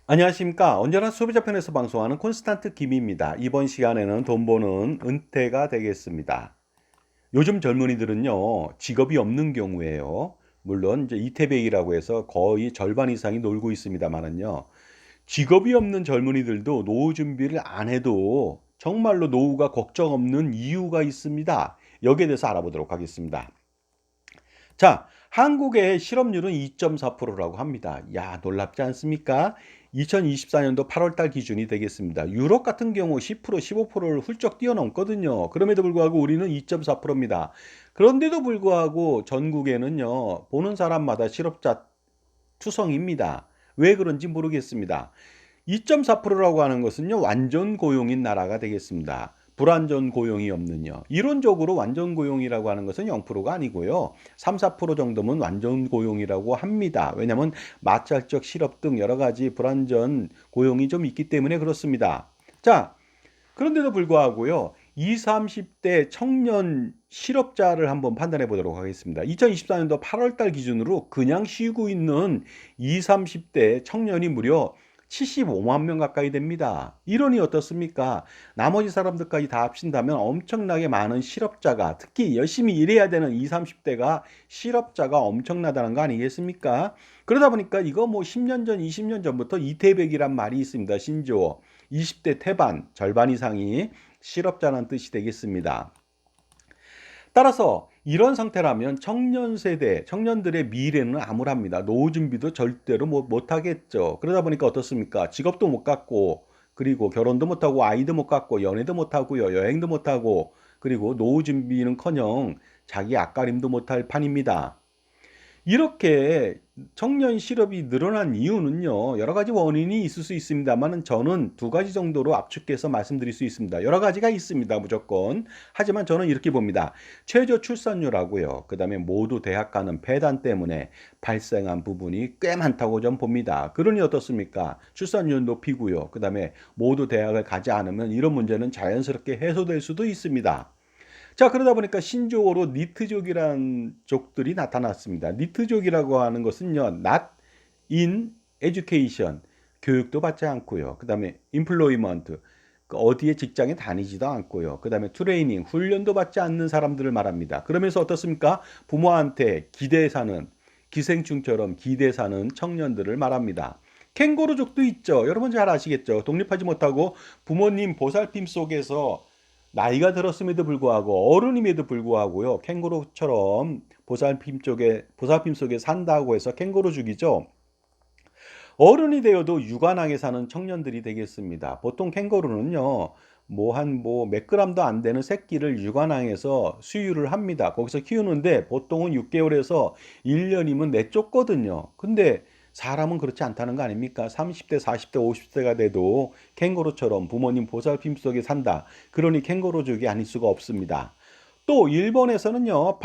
안녕하십니까. 언제나 소비자 편에서 방송하는 콘스탄트 김입니다. 이번 시간에는 돈 버는 은퇴가 되겠습니다. 요즘 젊은이들은요, 직업이 없는 경우에요. 물론 이제 이태백이라고 해서 거의 절반 이상이 놀고 있습니다만은요. 직업이 없는 젊은이들도 노후 준비를 안 해도 정말로 노후가 걱정 없는 이유가 있습니다. 여기에 대해서 알아보도록 하겠습니다. 자, 한국의 실업률은 2.4%라고 합니다. 야, 놀랍지 않습니까? 2024년도 8월 달 기준이 되겠습니다. 유럽 같은 경우 10%, 15%를 훌쩍 뛰어넘거든요. 그럼에도 불구하고 우리는 2.4%입니다. 그런데도 불구하고 전국에는요, 보는 사람마다 실업자 투성입니다. 왜 그런지 모르겠습니다. 2.4%라고 하는 것은요, 완전 고용인 나라가 되겠습니다. 불완전 고용이 없는요. 이론적으로 완전 고용이라고 하는 것은 0%가 아니고요. 3, 4% 정도면 완전 고용이라고 합니다. 왜냐하면 마찰적 실업 등 여러 가지 불완전 고용이 좀 있기 때문에 그렇습니다. 자, 그런데도 불구하고요. 20, 30대 청년 실업자를 한번 판단해 보도록 하겠습니다. 2024년도 8월 달 기준으로 그냥 쉬고 있는 20, 30대 청년이 무려 75만 명 가까이 됩니다. 이론이 어떻습니까? 나머지 사람들까지 다 합친다면 엄청나게 많은 실업자가, 특히 열심히 일해야 되는 20, 30대가 실업자가 엄청나다는 거 아니겠습니까? 그러다 보니까 이거 뭐 10년 전, 20년 전부터 이태백이란 말이 있습니다. 신조어. 20대 태반, 절반 이상이 실업자라는 뜻이 되겠습니다. 따라서 이런 상태라면 청년 세대, 청년들의 미래는 암울합니다. 노후 준비도 절대로 못하겠죠. 그러다 보니까 어떻습니까? 직업도 못 갖고, 그리고 결혼도 못하고, 아이도 못 갖고, 연애도 못하고요, 여행도 못하고, 그리고 노후 준비는커녕 자기 앞가림도 못할 판입니다. 이렇게 청년 실업이 늘어난 이유는요, 여러 가지 원인이 있을 수 있습니다만 저는 두 가지 정도로 압축해서 말씀드릴 수 있습니다. 여러 가지가 있습니다, 무조건. 하지만 저는 이렇게 봅니다. 최저 출산율하고요, 그 다음에 모두 대학 가는 폐단 때문에 발생한 부분이 꽤 많다고 좀 봅니다. 그러니 어떻습니까? 출산율 높이고요, 그 다음에 모두 대학을 가지 않으면 이런 문제는 자연스럽게 해소될 수도 있습니다. 자, 그러다 보니까 신조어로 니트족이라는 족들이 나타났습니다. 니트족이라고 하는 것은요, not in education, 교육도 받지 않고요. 그 다음에 employment, 어디에 직장에 다니지도 않고요. 그 다음에 트레이닝, 훈련도 받지 않는 사람들을 말합니다. 그러면서 어떻습니까? 부모한테 기대 사는, 기생충처럼 기대 사는 청년들을 말합니다. 캥거루족도 있죠. 여러분 잘 아시겠죠? 독립하지 못하고 부모님 보살핌 속에서 나이가 들었음에도 불구하고 어른임에도 불구하고요. 캥거루처럼 보살핌 속에 산다고 해서 캥거루족이죠. 어른이 되어도 육아낭에 사는 청년들이 되겠습니다. 보통 캥거루는요. 몇 그램도 안 되는 새끼를 육아낭에서 수유를 합니다. 거기서 키우는데 보통은 6개월에서 1년이면 내쫓거든요. 근데 사람은 그렇지 않다는 거 아닙니까? 30대, 40대, 50대가 돼도 캥거루처럼 부모님 보살핌 속에 산다. 그러니 캥거루족이 아닐 수가 없습니다. 또 일본에서는요.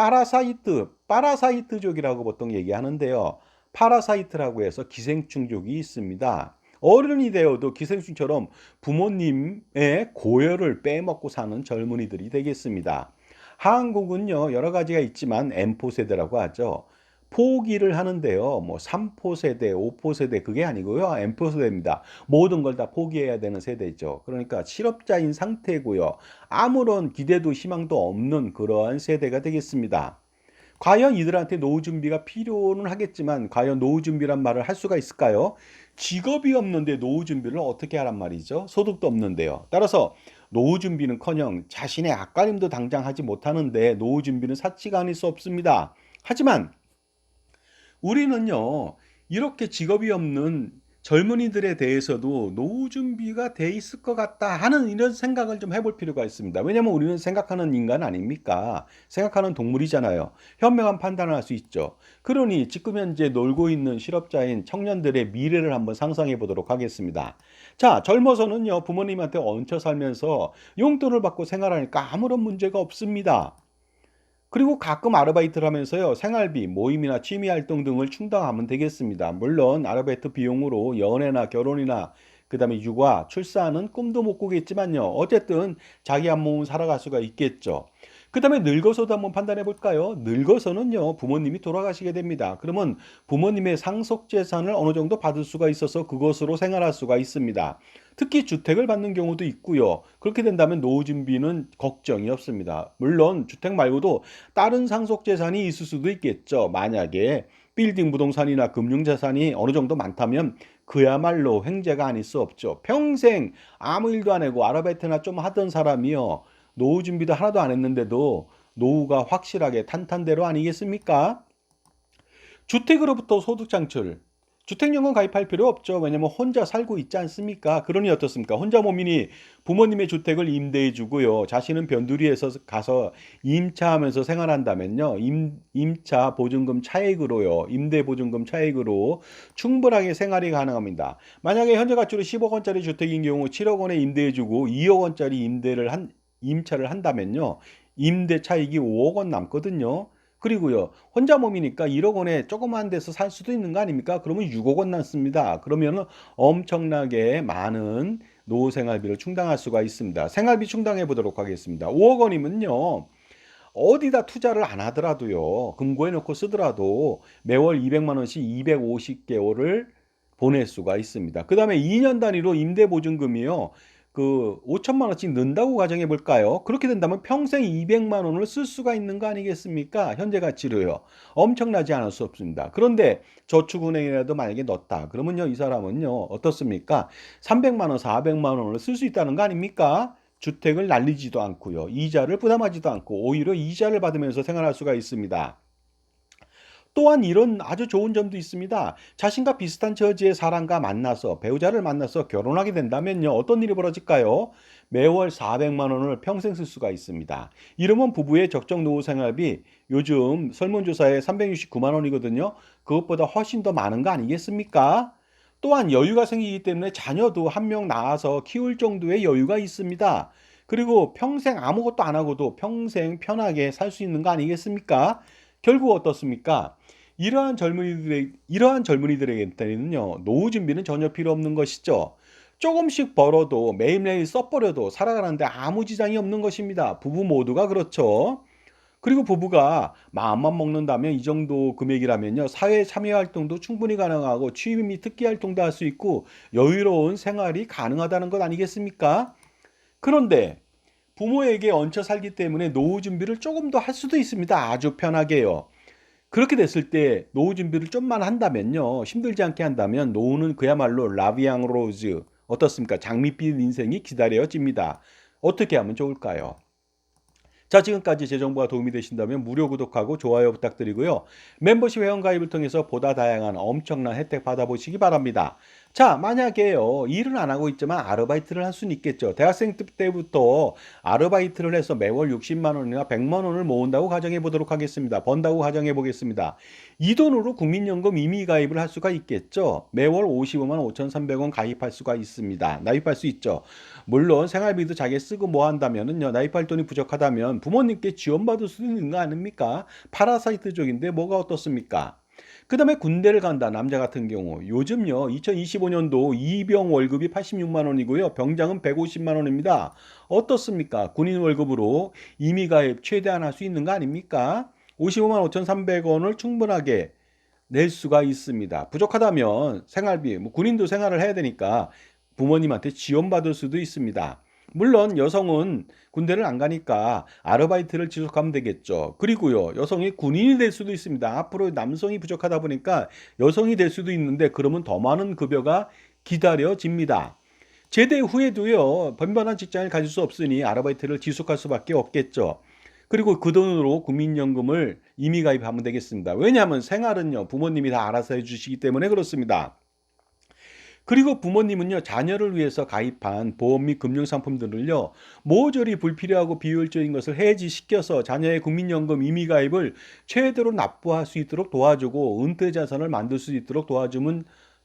파라사이트족이라고 보통 얘기하는데요. 파라사이트라고 해서 기생충족이 있습니다. 어른이 되어도 기생충처럼 부모님의 고열을 빼먹고 사는 젊은이들이 되겠습니다. 한국은요, 여러 가지가 있지만 M포 세대라고 하죠. 포기를 하는데요. 뭐 3포 세대, 5포 세대 그게 아니고요. M포 세대입니다. 모든 걸 다 포기해야 되는 세대죠. 그러니까 실업자인 상태고요. 아무런 기대도 희망도 없는 그러한 세대가 되겠습니다. 과연 이들한테 노후 준비가 필요는 하겠지만 과연 노후 준비란 말을 할 수가 있을까요? 직업이 없는데 노후 준비를 어떻게 하란 말이죠? 소득도 없는데요. 따라서 노후 준비는커녕 자신의 앞가림도 당장 하지 못하는데 노후 준비는 사치가 아닐 수 없습니다. 하지만 우리는요, 이렇게 직업이 없는 젊은이들에 대해서도 노후 준비가 돼 있을 것 같다 하는 이런 생각을 좀 해볼 필요가 있습니다. 왜냐하면 우리는 생각하는 인간 아닙니까? 생각하는 동물이잖아요. 현명한 판단을 할 수 있죠. 그러니 지금 현재 놀고 있는 실업자인 청년들의 미래를 한번 상상해 보도록 하겠습니다. 자, 젊어서는요, 부모님한테 얹혀 살면서 용돈을 받고 생활하니까 아무런 문제가 없습니다. 그리고 가끔 아르바이트를 하면서요, 생활비, 모임이나 취미 활동 등을 충당하면 되겠습니다. 물론 아르바이트 비용으로 연애나 결혼이나 그다음에 육아, 출산은 꿈도 못 꾸겠지만요. 어쨌든 자기 한 몸은 살아갈 수가 있겠죠. 그다음에 늙어서도 한번 판단해 볼까요? 늙어서는요, 부모님이 돌아가시게 됩니다. 그러면 부모님의 상속 재산을 어느 정도 받을 수가 있어서 그것으로 생활할 수가 있습니다. 특히 주택을 받는 경우도 있고요. 그렇게 된다면 노후 준비는 걱정이 없습니다. 물론 주택 말고도 다른 상속 재산이 있을 수도 있겠죠. 만약에 빌딩 부동산이나 금융 자산이 어느 정도 많다면 그야말로 횡재가 아닐 수 없죠. 평생 아무 일도 안 하고 아르바이트나 좀 하던 사람이요, 노후 준비도 하나도 안 했는데도 노후가 확실하게 탄탄대로 아니겠습니까? 주택으로부터 소득 창출. 주택연금 가입할 필요 없죠. 왜냐면 혼자 살고 있지 않습니까? 그러니 어떻습니까? 혼자 모민이 부모님의 주택을 임대해 주고요. 자신은 변두리에서 가서 임차하면서 생활한다면요. 임차 보증금 차익으로요. 임대 보증금 차익으로 충분하게 생활이 가능합니다. 만약에 현재 가치로 10억 원짜리 주택인 경우 7억 원에 임대해 주고 2억 원짜리 임차를 한다면요. 임대 차익이 5억 원 남거든요. 그리고요, 혼자 몸이니까 1억 원에 조그만 데서 살 수도 있는 거 아닙니까? 그러면 6억 원 남습니다. 그러면은 엄청나게 많은 노후 생활비를 충당할 수가 있습니다. 생활비 충당해 보도록 하겠습니다. 5억 원이면요, 어디다 투자를 안 하더라도요, 금고에 넣고 쓰더라도 매월 200만 원씩 250개월을 보낼 수가 있습니다. 그 다음에 2년 단위로 임대보증금이요, 그 5천만 원씩 넣는다고 가정해 볼까요? 그렇게 된다면 평생 200만 원을 쓸 수가 있는 거 아니겠습니까? 현재 가치로요. 엄청나지 않을 수 없습니다. 그런데 저축은행이라도 만약에 넣었다. 그러면요, 이 사람은요, 어떻습니까? 300만 원, 400만 원을 쓸 수 있다는 거 아닙니까? 주택을 날리지도 않고요. 이자를 부담하지도 않고 오히려 이자를 받으면서 생활할 수가 있습니다. 또한 이런 아주 좋은 점도 있습니다. 자신과 비슷한 처지의 사람과 만나서 배우자를 만나서 결혼하게 된다면요. 어떤 일이 벌어질까요? 매월 400만 원을 평생 쓸 수가 있습니다. 이러면 부부의 적정 노후 생활비 요즘 설문조사에 369만 원이거든요. 그것보다 훨씬 더 많은 거 아니겠습니까? 또한 여유가 생기기 때문에 자녀도 한 명 낳아서 키울 정도의 여유가 있습니다. 그리고 평생 아무것도 안 하고도 평생 편하게 살 수 있는 거 아니겠습니까? 결국 어떻습니까? 이러한 젊은이들에게는요, 노후 준비는 전혀 필요 없는 것이죠. 조금씩 벌어도 매일매일 써버려도 살아가는데 아무 지장이 없는 것입니다. 부부 모두가 그렇죠. 그리고 부부가 마음만 먹는다면 이 정도 금액이라면요, 사회 참여 활동도 충분히 가능하고 취미 및 특기 활동도 할 수 있고 여유로운 생활이 가능하다는 것 아니겠습니까? 그런데 부모에게 얹혀 살기 때문에 노후 준비를 조금 더 할 수도 있습니다. 아주 편하게요. 그렇게 됐을 때 노후 준비를 좀만 한다면요, 힘들지 않게 한다면 노후는 그야말로 라비앙 로즈, 어떻습니까? 장밋빛 인생이 기다려집니다. 어떻게 하면 좋을까요? 자, 지금까지 제 정보가 도움이 되신다면 무료 구독하고 좋아요 부탁드리고요. 멤버십 회원가입을 통해서 보다 다양한 엄청난 혜택 받아보시기 바랍니다. 자, 만약에요, 일은 안 하고 있지만 아르바이트를 할 수는 있겠죠. 대학생 때부터 아르바이트를 해서 매월 60만 원이나 100만 원을 모은다고 가정해 보도록 하겠습니다. 번다고 가정해 보겠습니다. 이 돈으로 국민연금 임의 가입을 할 수가 있겠죠. 매월 55만 5,300원 가입할 수가 있습니다. 나입할 수 있죠. 물론 생활비도 자기 쓰고 뭐 한다면은요, 나입할 돈이 부족하다면 부모님께 지원받을 수도 있는 거 아닙니까? 파라사이트 쪽인데 뭐가 어떻습니까? 그 다음에 군대를 간다, 남자 같은 경우. 요즘요, 2025년도 이병 월급이 86만 원이고요. 병장은 150만 원입니다. 어떻습니까? 군인 월급으로 임의가입 최대한 할 수 있는 거 아닙니까? 55만 5,300원을 충분하게 낼 수가 있습니다. 부족하다면 생활비, 뭐 군인도 생활을 해야 되니까 부모님한테 지원받을 수도 있습니다. 물론 여성은 군대를 안 가니까 아르바이트를 지속하면 되겠죠. 그리고요, 여성이 군인이 될 수도 있습니다. 앞으로 남성이 부족하다 보니까 여성이 될 수도 있는데 그러면 더 많은 급여가 기다려집니다. 제대 후에도요, 변변한 직장을 가질 수 없으니 아르바이트를 지속할 수밖에 없겠죠. 그리고 그 돈으로 국민연금을 임의 가입하면 되겠습니다. 왜냐하면 생활은요, 부모님이 다 알아서 해주시기 때문에 그렇습니다. 그리고 부모님은요, 자녀를 위해서 가입한 보험 및 금융상품들을요, 모조리 불필요하고 비효율적인 것을 해지시켜서 자녀의 국민연금 임의가입을 최대로 납부할 수 있도록 도와주고 은퇴자산을 만들 수 있도록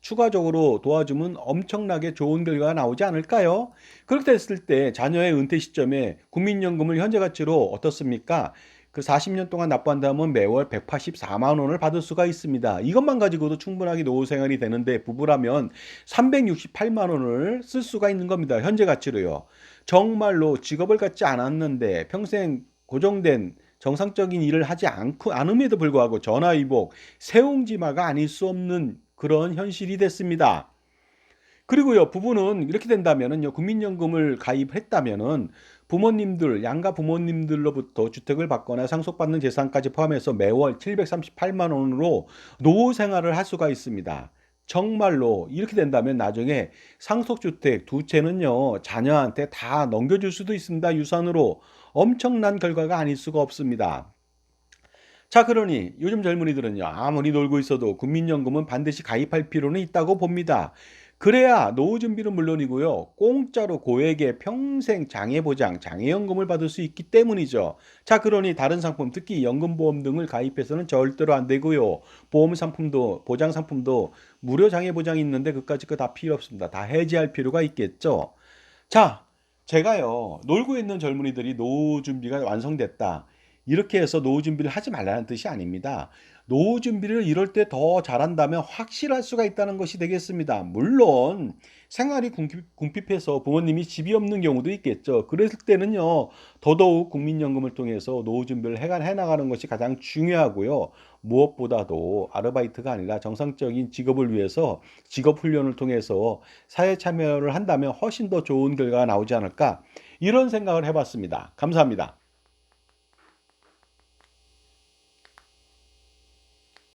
추가적으로 도와주면 엄청나게 좋은 결과가 나오지 않을까요? 그렇게 됐을 때 자녀의 은퇴 시점에 국민연금을 현재 가치로 어떻습니까? 그 40년 동안 납부한다면 매월 184만 원을 받을 수가 있습니다. 이것만 가지고도 충분하게 노후 생활이 되는데 부부라면 368만 원을 쓸 수가 있는 겁니다. 현재 가치로요. 정말로 직업을 갖지 않았는데 평생 고정된 정상적인 일을 하지 않음에도 불구하고 전화위복, 세옹지마가 아닐 수 없는 그런 현실이 됐습니다. 그리고요, 부부는 이렇게 된다면은요, 국민연금을 가입했다면은 부모님들, 양가 부모님들로부터 주택을 받거나 상속받는 재산까지 포함해서 매월 738만 원으로 노후 생활을 할 수가 있습니다. 정말로 이렇게 된다면 나중에 상속주택 두 채는요, 자녀한테 다 넘겨줄 수도 있습니다. 유산으로. 엄청난 결과가 아닐 수가 없습니다. 자, 그러니 요즘 젊은이들은요, 아무리 놀고 있어도 국민연금은 반드시 가입할 필요는 있다고 봅니다. 그래야 노후 준비는 물론이고요, 공짜로 고액의 평생 장애보장, 장애연금을 받을 수 있기 때문이죠. 자, 그러니 다른 상품, 특히 연금보험 등을 가입해서는 절대로 안 되고요. 보험 상품도, 보장 상품도 무료 장애보장이 있는데 그까짓 거 다 필요 없습니다. 다 해지할 필요가 있겠죠. 자, 제가요, 놀고 있는 젊은이들이 노후 준비가 완성됐다, 이렇게 해서 노후 준비를 하지 말라는 뜻이 아닙니다. 노후 준비를 이럴 때 더 잘한다면 확실할 수가 있다는 것이 되겠습니다. 물론 생활이 궁핍해서 부모님이 집이 없는 경우도 있겠죠. 그랬을 때는요, 더더욱 국민연금을 통해서 노후 준비를 해나가는 것이 가장 중요하고요. 무엇보다도 아르바이트가 아니라 정상적인 직업을 위해서 직업 훈련을 통해서 사회 참여를 한다면 훨씬 더 좋은 결과가 나오지 않을까, 이런 생각을 해봤습니다. 감사합니다.